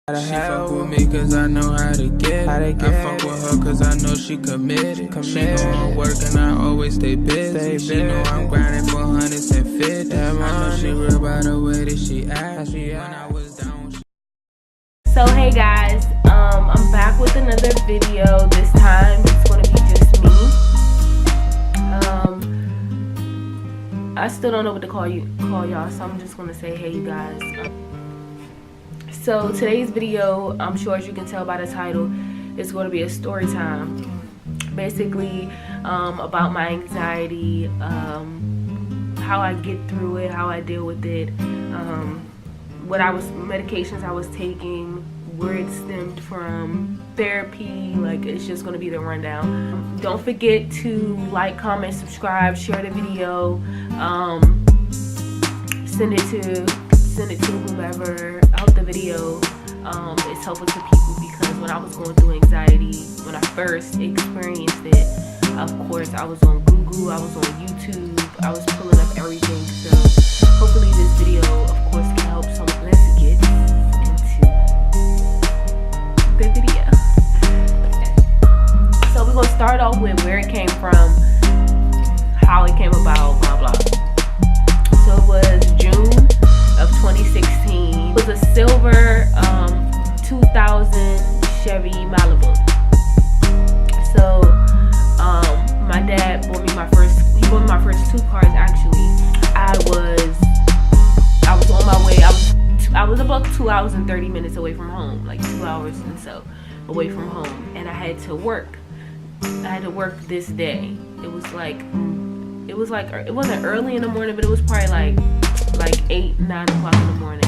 She fuck with me cause I know how to get it. I fuck with her cause I know she committed. She know I'm working, I always stay busy. She know I'm grinding for hundreds and fifties. I know she real by the way that she act. When I was down. So hey guys, I'm back with another video. This time it's gonna be just me. I still don't know what to call y'all, so I'm just gonna say hey you guys. So today's video, I'm sure as you can tell by the title, is going to be a story time. Basically, about my anxiety, how I get through it, how I deal with it, medications I was taking, where it stemmed from, therapy. Like, it's just going to be the rundown. Don't forget to like, comment, subscribe, share the video, send it to whomever out the video. It's helpful to people because when I was going through anxiety, when I first experienced it, of course I was on Google, I was on YouTube, I was pulling up everything. So hopefully this video, of course, can help someone. Let's get into the video. Okay. So we're gonna start off with where it came from, how it came about, blah blah. So it was June of 2016. It was a silver 2000 Chevy Malibu. So my dad bought me my first two cars. Actually, I was on my way. I was about 2 hours and 30 minutes away from home, like 2 hours and so away from home, and I had to work. This day. It wasn't early in the morning, but it was probably like 8, 9 o'clock in the morning.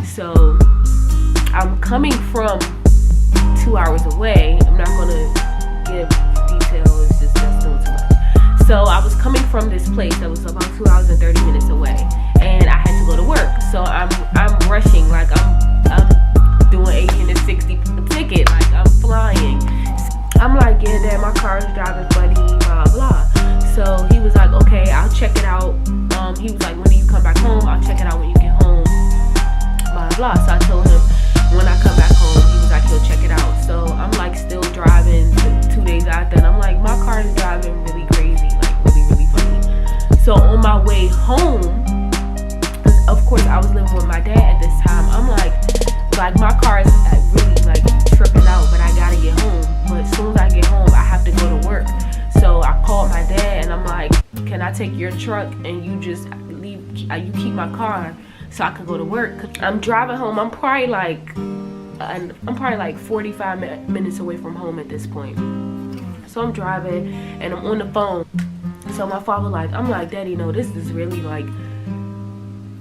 So I'm coming from 2 hours away. I'm not gonna give details, it's just that's doing too much. So I was coming from this place that was about 2 hours and 30 minutes away, and I had to go to work. So I'm rushing, like I'm doing 80 and a 60 ticket, like I'm flying. I'm like, yeah, Dad, my car is driving funny, blah blah. So he was like, okay, I'll check it out. He was like, when do you come back home? I'll check it out when you get home, blah blah. So I told him when I come back home. He was like, he'll check it out. So I'm like still driving 2 days after, and I'm like, my car is driving really crazy, like really funny. So on my way home, of course I was living with my dad at this time, I'm like my car is really like tripping out, but I gotta get home. But as soon as I get home, I have to go to work. So I called my dad and I'm like, can I take your truck and you just you keep my car so I can go to work? I'm driving home. I'm probably like 45 minutes away from home at this point. So I'm driving and I'm on the phone. So my father I'm like, Daddy, no, this is really like,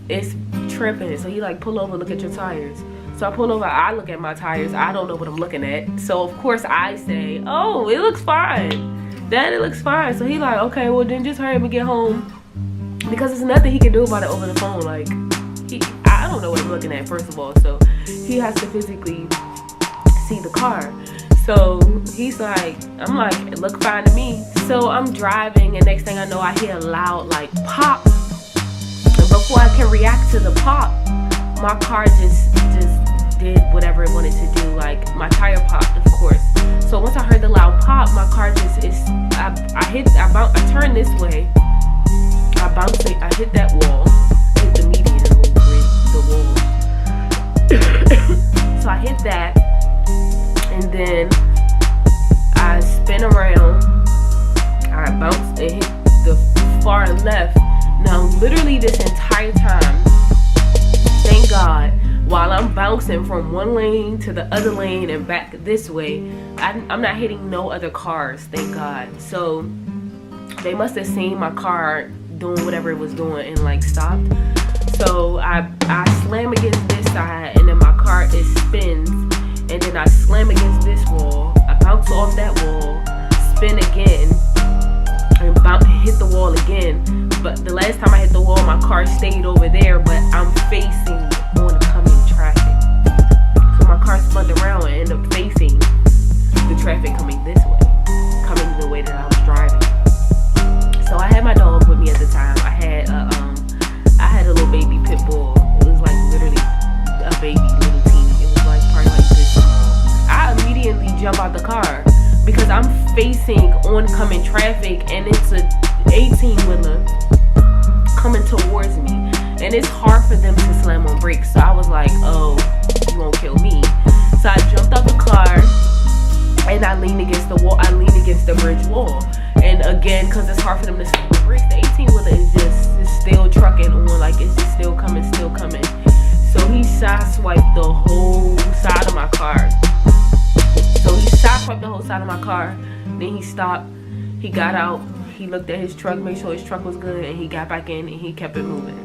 it's tripping. So he like, pull over, look at your tires. So I pull over, I look at my tires. I don't know what I'm looking at. So of course I say, oh, it looks fine. Dad, it looks fine. So he like, okay, well then just hurry up and get home, because there's nothing he can do about it over the phone. Like, I don't know what I'm looking at, first of all. So he has to physically see the car. So he's like, I'm like, it looked fine to me. So I'm driving, and next thing I know, I hear a loud like pop. And before I can react to the pop, my car just did whatever it wanted to do. Like, my tire popped, of course. So once I heard the loud pop, my car just I turned this way. I hit that wall. I hit the median, the wall. So I hit that, and then I spin around. I bounced and hit the far left. Now, literally this entire time, thank God, while I'm bouncing from one lane to the other lane and back this way, I'm not hitting no other cars, thank God. So they must have seen my car doing whatever it was doing and like stopped. So I slam against this side, and then my car, it spins, and then I slam against this wall. I bounce off that wall, spin again, and hit the wall again. But the last time I hit the wall, my car stayed over there, but I'm facing oncoming traffic. So my car spun around and ended up facing the traffic coming this way, coming the way that I was driving. So I had my dog with me at the time. I had a little baby pit bull. It was like literally a baby, little teeny. It was like probably because I'm facing oncoming traffic and it's a 18-wheeler coming towards me, and it's hard for them to slam on brakes. So I was like, oh, you won't kill me. So I jumped out the car and I leaned against the wall. I leaned against the bridge wall. And again, because it's hard for them to slam on brakes, the 18-wheeler is still trucking on, like it's just still coming. So he sideswiped the whole side of my car. Then he stopped. He got out. He looked at his truck, made sure his truck was good, and he got back in and he kept it moving.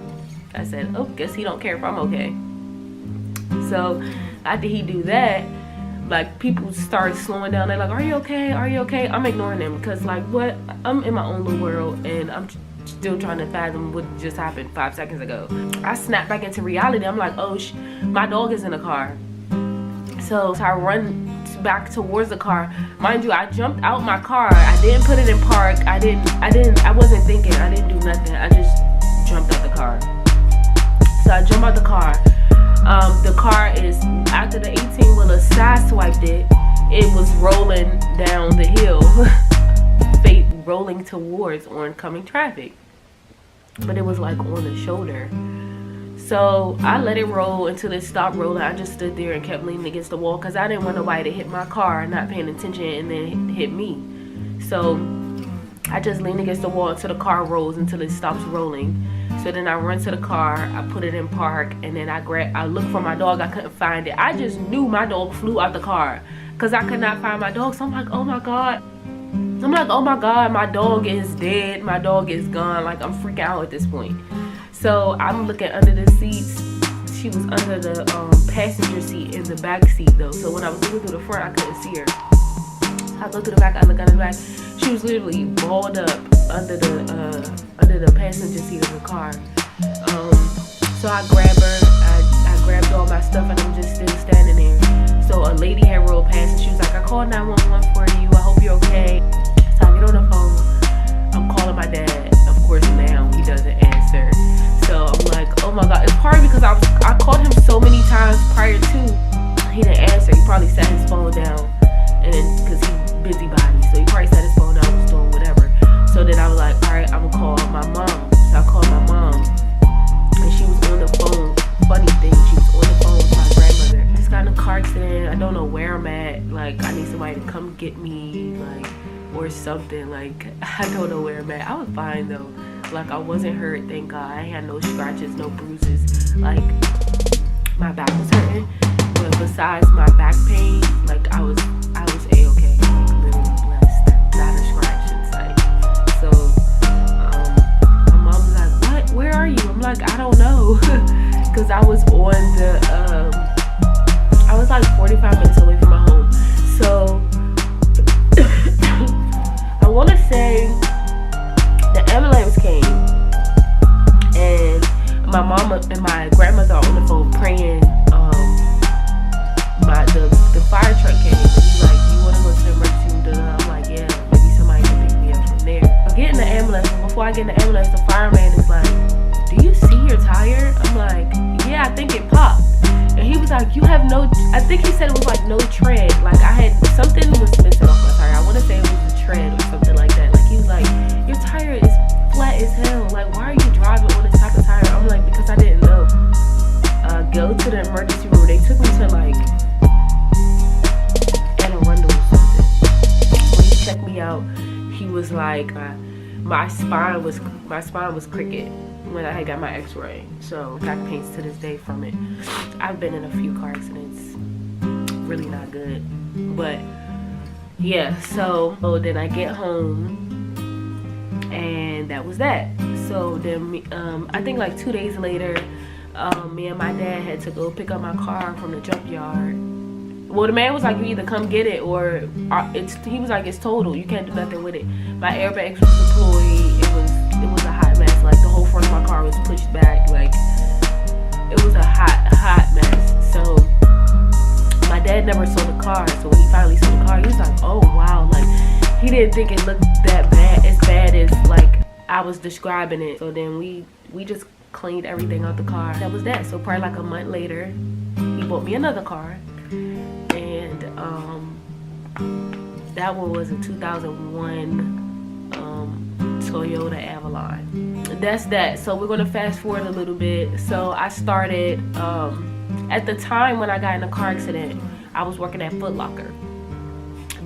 I said, oh, guess he don't care if I'm okay. So after he do that, like, people started slowing down. They're like, are you okay? Are you okay? I'm ignoring them because, like, what? I'm in my own little world and I'm still trying to fathom what just happened 5 seconds ago. I snapped back into reality. I'm like, oh, my dog is in the car. So I run back towards the car. Mind you, I jumped out my car. I didn't put it in park. I wasn't thinking. I didn't do nothing. I just jumped out the car. So I jump out the car. The car is, after the 18-wheeler sideswiped it, it was rolling down the hill, rolling towards oncoming traffic. But it was like on the shoulder. So I let it roll until it stopped rolling. I just stood there and kept leaning against the wall because I didn't want nobody to hit my car, not paying attention, and then hit me. So I just leaned against the wall until the car rolls, until it stops rolling. So then I run to the car, I put it in park, and then I looked for my dog. I couldn't find it. I just knew my dog flew out the car because I could not find my dog. So I'm like, oh my God. My dog is dead. My dog is gone. Like, I'm freaking out at this point. So I'm looking under the seats. She was under the passenger seat in the back seat though. So when I was looking through the front, I couldn't see her. I looked through the back, I looked under the back. She was literally balled up under the passenger seat of the car. So I grabbed her, I grabbed all my stuff, and I'm just still standing there. So a lady had rolled past and she was like, I called 911 for you, I hope you're okay. So I get on the phone, I'm calling my dad. Of course now he doesn't answer. So I'm like, oh my God. It's probably because I called him so many times prior to, he didn't answer. He probably set his phone down, and then because he's busybody, so he probably set his phone down, was doing whatever. So then I was like, all right, I'm gonna call my mom. So I called my mom, and she was on the phone. Funny thing, she was on the phone with my grandmother. Just got in a car accident. I don't know where I'm at. Like, I need somebody to come get me, like, or something. Like, I don't know where I'm at. I was fine though. Like, I wasn't hurt, thank God. I had no scratches, no bruises. Like, my back was hurting, but besides my back pain, like, I was A-okay. Like, literally blessed. Not a scratch in sight. So, my mom was like, what? Where are you? I'm like, I don't know. Because I was on the, I was like 45 minutes away from my home. So, I want to say the ambulance came, and my mama and my grandmother are on the phone praying. The fire truck came, and he's like, you want to go to the emergency room? I'm like, yeah, maybe somebody can pick me up from there. I get in the ambulance, and before I get in the ambulance, the fireman is like, do you see your tire? I'm like, yeah, I think it popped. And he was like, you have no, I think he said it was like no tread. Like, something was missing off my tire. I want to say it was a tread or something like that. Like, he was like, your tire is flat as hell. Like, why are you driving on this type of tire? I'm like, because I didn't know. Go to the emergency room. They took me to like Anne Arundel or something. When he checked me out, he was like, my spine was crooked when I had got my x-ray. So back pains to this day from it. I've been in a few car accidents. Really not good. But yeah, so then I get home, and that was that. So then I think like 2 days later, me and my dad had to go pick up my car from the junkyard. Well, the man was like, you either come get it or he was like, it's total, you can't do nothing with it. My airbags was deployed. It was a hot mess. Like, the whole front of my car was pushed back. Like, it was a hot mess. So my dad never saw the car. So when he finally saw the car, he was like, oh wow. Like, he didn't think it looked that bad, as bad as like I was describing it. So then we just cleaned everything out the car. That was that. So probably like a month later, he bought me another car, and That one was a 2001 Toyota Avalon. That's that. So we're gonna fast forward a little bit. So I started at the time when I got in a car accident, I was working at Foot Locker.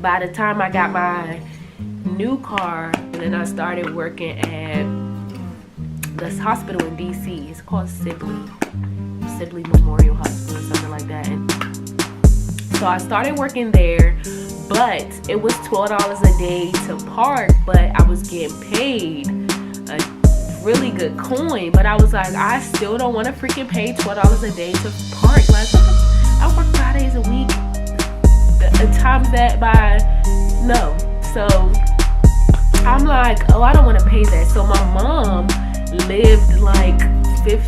By the time I got my new car, and then I started working at this hospital in DC. It's called Sibley Memorial Hospital or something like that. And so I started working there, but it was $12 a day to park, but I was getting paid a really good coin. But I was like, I still don't want to freaking pay $12 a day to park. Like, I work 5 days a week. Times that by no. So I'm like, oh, I don't want to pay that. So my mom lived like 10,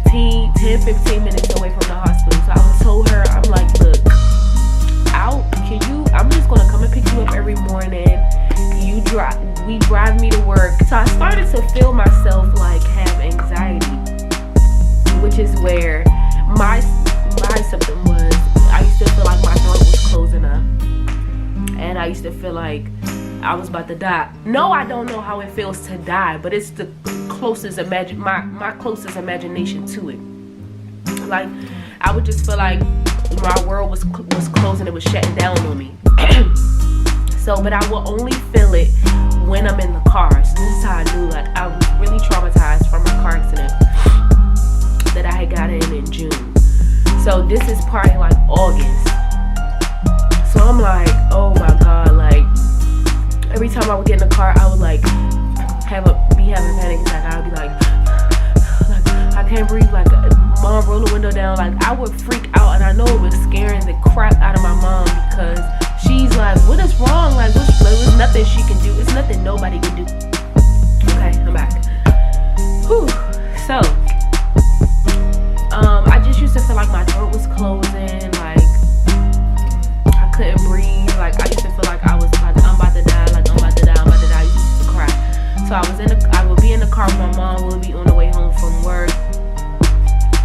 15 minutes away from the hospital. So I told her, I'm like, look, I'm just gonna come and pick you up every morning. We drive me to work. So I started to feel myself like have anxiety, which is where my symptom was. I used to feel like my throat was closing up, and I used to feel like I was about to die. No, I don't know how it feels to die, but it's the closest my closest imagination to it. Like, I would just feel like my world was closing, it was shutting down on me. So, but I will only feel it when I'm in the car. So this is how I knew, like, I was really traumatized from my car accident that I had got in June. So this is probably like August. So I'm like, oh my God, like, every time I would get in the car, I would like be having a panic attack. I would be like I can't breathe. Like, mom, roll the window down. Like, I would freak out, and I know it was scaring the crap out of my mom because she's like, what is wrong? Like, there's nothing she can do. It's nothing nobody can do. Okay, I'm back. Whew. So, I just used to feel like my throat was closing. Like, I couldn't breathe. Like, I used to feel like I was like, I'm about to die. Like, I'm about to die. I used to cry. So I would be in the car with my mom. We'll be on the way home from work.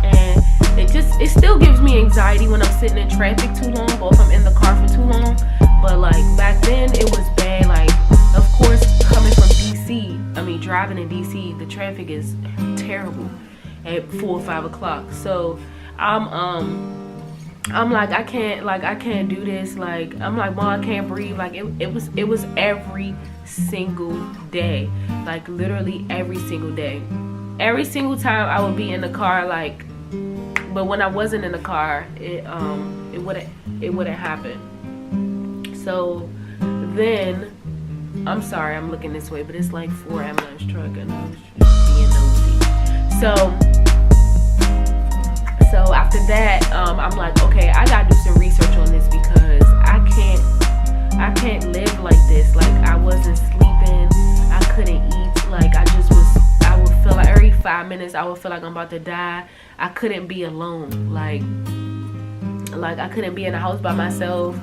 And it still gives me anxiety when I'm sitting in traffic too long, or if I'm in the car for too long. But like back then it was bad. Like, of course, coming from DC, driving in DC, the traffic is terrible at 4 or 5 o'clock. So I'm like, I can't do this. Like, I'm like, Mom, I can't breathe. Like, it was every single day. Like, literally every single day. Every single time I would be in the car, like, but when I wasn't in the car, it wouldn't happen. So then, I'm sorry, I'm looking this way, but it's like 4 ambulance truck, and I was just being nosy. So after that, I'm like, okay, I gotta do some research on this because I can't live like this. Like, I wasn't sleeping, I couldn't eat. Like, I would feel like every 5 minutes I would feel like I'm about to die. I couldn't be alone. Like I couldn't be in the house by myself.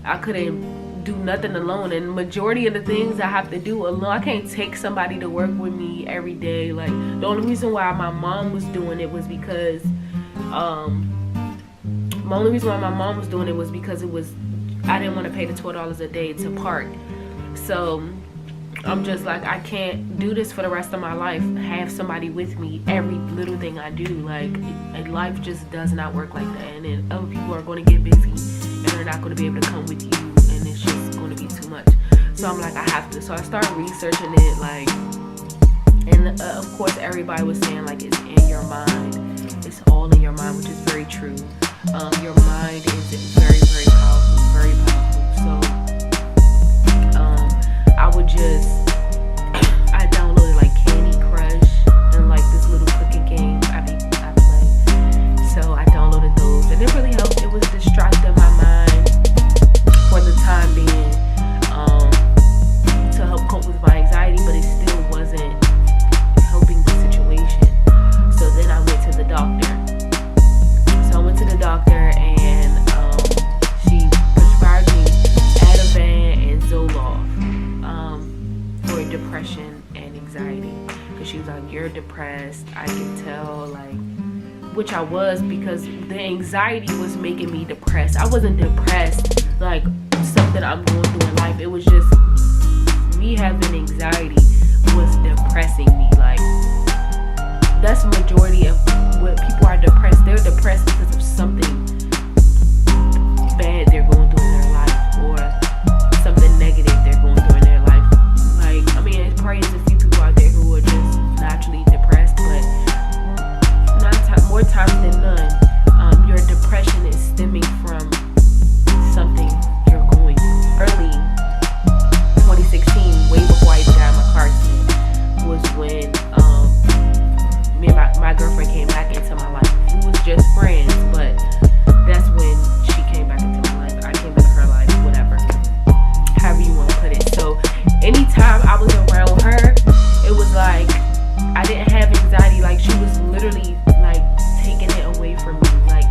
I couldn't do nothing alone. And majority of the things I have to do alone, I can't take somebody to work with me every day. Like, the only reason why my mom was doing it was because I didn't want to pay the $12 a day to park. So I'm just like, I can't do this for the rest of my life. Have somebody with me every little thing I do. Like, life just does not work like that. And then other people are going to get busy and they're not going to be able to come with you, and it's just going to be too much. So I'm like, I have to. So I started researching it, like, and of course everybody was saying, like, it's in your mind. It's all in your mind, which is very true. Your mind is very, very powerful, very powerful. So I would I downloaded like Candy Crush and like this little cooking game I play. So I downloaded those, and it really helped. It was distracting my mind for the time being, to help cope with my anxiety, but it still wasn't helping the situation. So then I went to the doctor. So I went to the doctor, and she prescribed me Ativan and Zoloft for depression and anxiety. Because she was like, you're depressed. I can tell, like, which I was, because the anxiety was making me depressed. I wasn't depressed, like, so something I'm going through in life. It was just me having anxiety was depressing me. Like, that's the majority of when people are depressed. They're depressed because of something bad they're going through in their life, or something negative they're going through in their life. Like, I mean, it probably is a few people out there who are just naturally depressed, but more times than none, your depression is stemming from something you're going through. Early 2016, way before I even got in my car accident, was when me and my girlfriend came back into my life. We was just friends, but that's when she came back into my life. I came into her life, whatever, however you want to put it. So anytime I was around her, it was like I didn't have anxiety. Like, she was literally like taking it away from me. Like,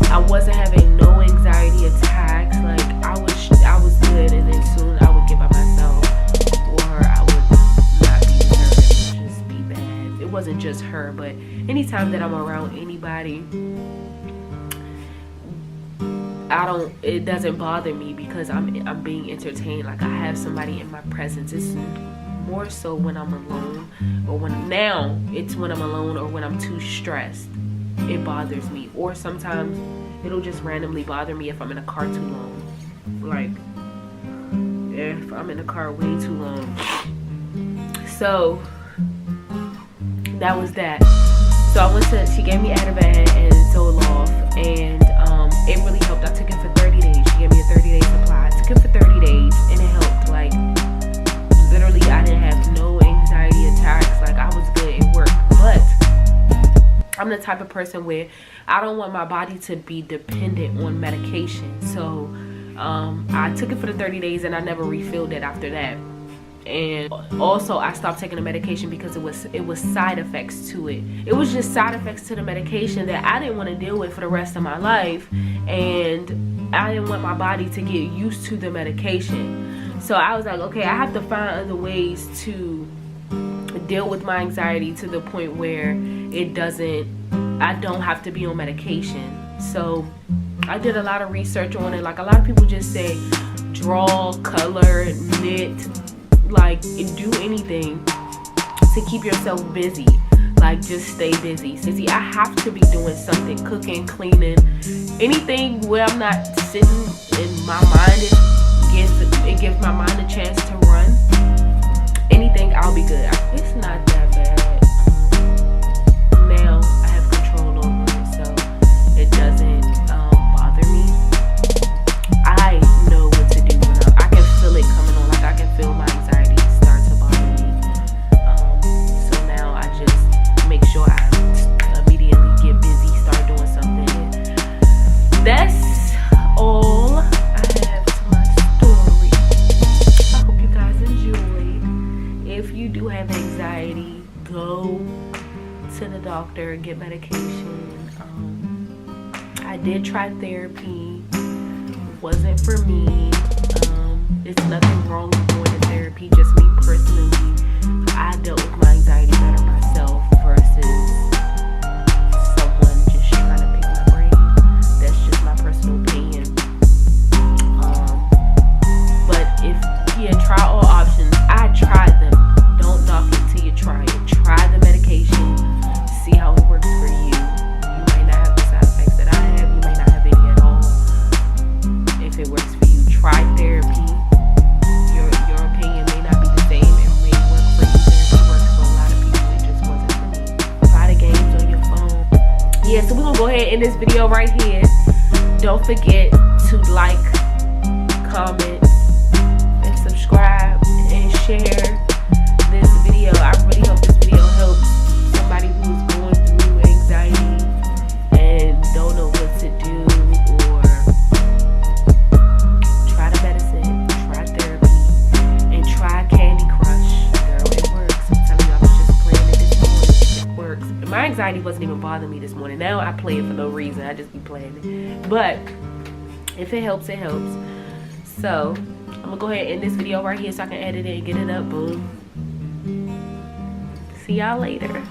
I wasn't having no anxiety attacks. Like, I was good, and then soon I would get by myself, or I would not be with her. It would just be bad. It wasn't just her, but anytime that I'm around anybody, it doesn't bother me because I'm being entertained. Like, I have somebody in my presence. It's more so when I'm alone, or it's when I'm alone or when I'm too stressed. It bothers me. Or sometimes it'll just randomly bother me if I'm in a car too long. Like, if I'm in a car way too long. So that was that. So she gave me Ativan and Zoloft, and it really helped. I took it for 30 days. She gave me a 30-day supply. I took it for 30 days, and it helped. Like, literally, I didn't have no anxiety attacks. Like, I was good. It worked. But I'm the type of person where I don't want my body to be dependent on medication. So I took it for the 30 days, and I never refilled it after that. And also, I stopped taking the medication because it was side effects to it. It was just side effects to the medication that I didn't want to deal with for the rest of my life, and I didn't want my body to get used to the medication. So I was like, okay, I have to find other ways to deal with my anxiety to the point where I don't have to be on medication. So I did a lot of research on it. Like, a lot of people just say draw, color, knit, like, do anything to keep yourself busy. Like, just stay busy. See, I have to be doing something, cooking, cleaning, anything where I'm not sitting and my mind gives my mind a chance to run. Anything, I'll be good. It's not that bad. Now I have control over it, so it doesn't bother me. I know what to do when I can feel it coming on. Like, I can feel my anxiety start to bother me. So now I just make sure I immediately get busy, start doing something. That's all I have to my story. I hope you guys enjoyed. If you do have anxiety, go to the doctor and get medication. I did try therapy. It wasn't for me. It's nothing wrong with going to therapy. Just me personally, I dealt with my anxiety better myself versus someone just trying to pick my brain. That's just my personal opinion. But try all options. I tried them. Don't knock it till you try it. Try the medication. See how it works for you. You might not have the side effects that I have. You may not have any at all. If it works for you, try therapy. Your opinion may not be the same. It may work for you. Therapy works for a lot of people. It just wasn't for me. Try the games on your phone. Yeah, so we're gonna go ahead and end this video right here. Don't forget to like, comment, and subscribe and share this video. I really hope this video helps somebody who's going through anxiety and don't know what to do, or try the medicine, try therapy, and try Candy Crush. Girl, it works. I'm telling you, I was just playing it this morning. It works. My anxiety wasn't even bothering me this morning. Now I play it for no reason. I just be playing it. But if it helps, it helps. So I'm gonna go ahead and end this video right here so I can edit it and get it up. Boom. See y'all later.